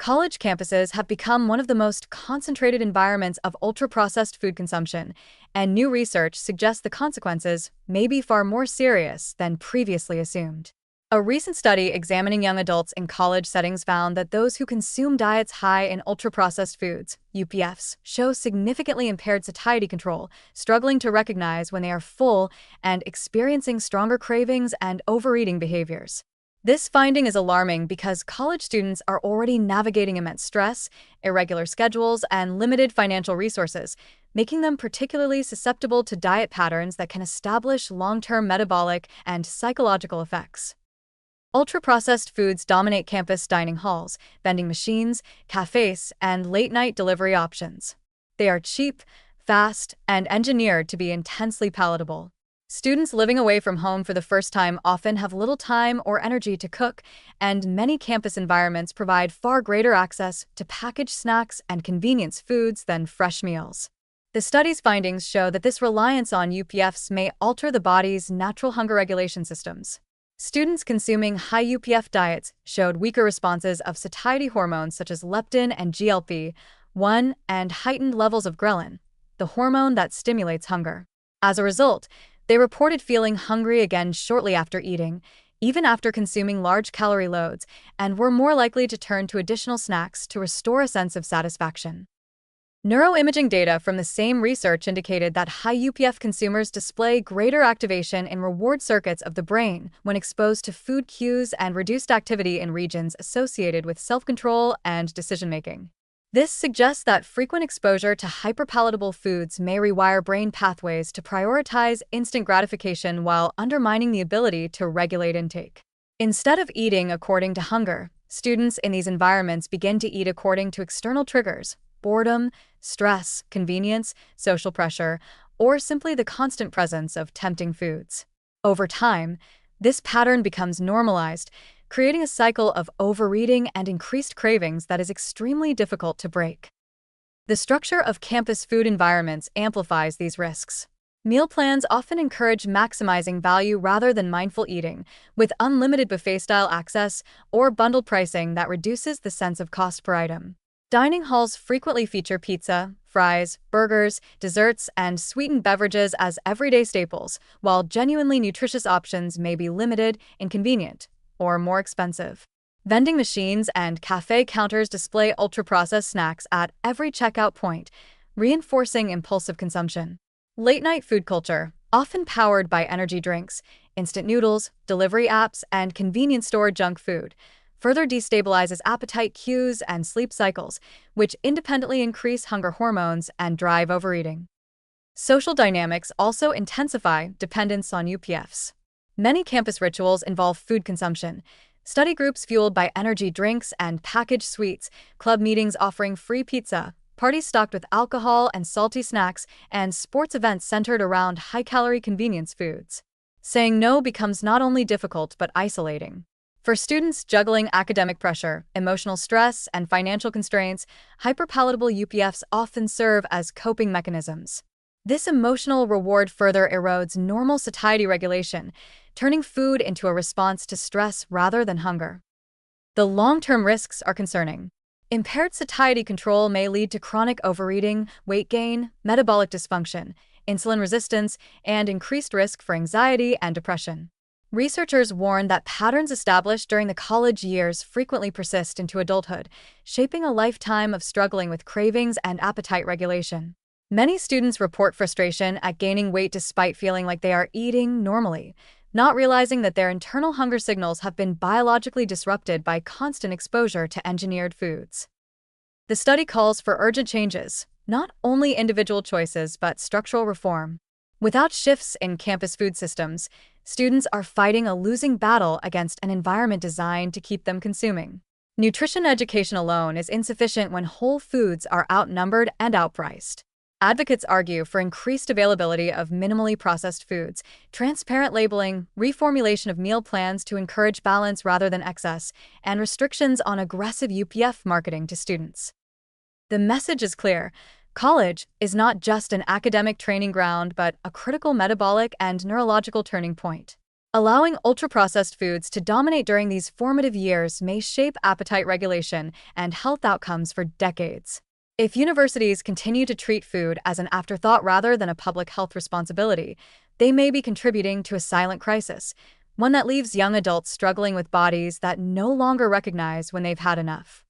College campuses have become one of the most concentrated environments of ultra-processed food consumption, and new research suggests the consequences may be far more serious than previously assumed. A recent study examining young adults in college settings found that those who consume diets high in ultra-processed foods, UPFs, show significantly impaired satiety control, struggling to recognize when they are full and experiencing stronger cravings and overeating behaviors. This finding is alarming because college students are already navigating immense stress, irregular schedules, and limited financial resources, making them particularly susceptible to diet patterns that can establish long-term metabolic and psychological effects. Ultra-processed foods dominate campus dining halls, vending machines, cafes, and late-night delivery options. They are cheap, fast, and engineered to be intensely palatable. Students living away from home for the first time often have little time or energy to cook, and many campus environments provide far greater access to packaged snacks and convenience foods than fresh meals. The study's findings show that this reliance on UPFs may alter the body's natural hunger regulation systems. Students consuming high UPF diets showed weaker responses of satiety hormones such as leptin and GLP-1 and heightened levels of ghrelin, the hormone that stimulates hunger. As a result, they reported feeling hungry again shortly after eating, even after consuming large calorie loads, and were more likely to turn to additional snacks to restore a sense of satisfaction. Neuroimaging data from the same research indicated that high UPF consumers display greater activation in reward circuits of the brain when exposed to food cues and reduced activity in regions associated with self-control and decision-making. This suggests that frequent exposure to hyperpalatable foods may rewire brain pathways to prioritize instant gratification while undermining the ability to regulate intake. Instead of eating according to hunger, students in these environments begin to eat according to external triggers: boredom, stress, convenience, social pressure, or simply the constant presence of tempting foods. Over time, this pattern becomes normalized, creating a cycle of overeating and increased cravings that is extremely difficult to break. The structure of campus food environments amplifies these risks. Meal plans often encourage maximizing value rather than mindful eating, with unlimited buffet-style access or bundled pricing that reduces the sense of cost per item. Dining halls frequently feature pizza, fries, burgers, desserts, and sweetened beverages as everyday staples, while genuinely nutritious options may be limited, inconvenient, or more expensive. Vending machines and cafe counters display ultra-processed snacks at every checkout point, reinforcing impulsive consumption. Late-night food culture, often powered by energy drinks, instant noodles, delivery apps, and convenience store junk food, further destabilizes appetite cues and sleep cycles, which independently increase hunger hormones and drive overeating. Social dynamics also intensify dependence on UPFs. Many campus rituals involve food consumption: study groups fueled by energy drinks and packaged sweets, club meetings offering free pizza, parties stocked with alcohol and salty snacks, and sports events centered around high-calorie convenience foods. Saying no becomes not only difficult but isolating. For students juggling academic pressure, emotional stress, and financial constraints, hyperpalatable UPFs often serve as coping mechanisms. This emotional reward further erodes normal satiety regulation, turning food into a response to stress rather than hunger. The long-term risks are concerning. Impaired satiety control may lead to chronic overeating, weight gain, metabolic dysfunction, insulin resistance, and increased risk for anxiety and depression. Researchers warn that patterns established during the college years frequently persist into adulthood, shaping a lifetime of struggling with cravings and appetite regulation. Many students report frustration at gaining weight despite feeling like they are eating normally, not realizing that their internal hunger signals have been biologically disrupted by constant exposure to engineered foods. The study calls for urgent changes, not only individual choices but structural reform. Without shifts in campus food systems, students are fighting a losing battle against an environment designed to keep them consuming. Nutrition education alone is insufficient when whole foods are outnumbered and outpriced. Advocates argue for increased availability of minimally processed foods, transparent labeling, reformulation of meal plans to encourage balance rather than excess, and restrictions on aggressive UPF marketing to students. The message is clear. College is not just an academic training ground but a critical metabolic and neurological turning point. Allowing ultra-processed foods to dominate during these formative years may shape appetite regulation and health outcomes for decades. If universities continue to treat food as an afterthought rather than a public health responsibility, they may be contributing to a silent crisis, one that leaves young adults struggling with bodies that no longer recognize when they've had enough.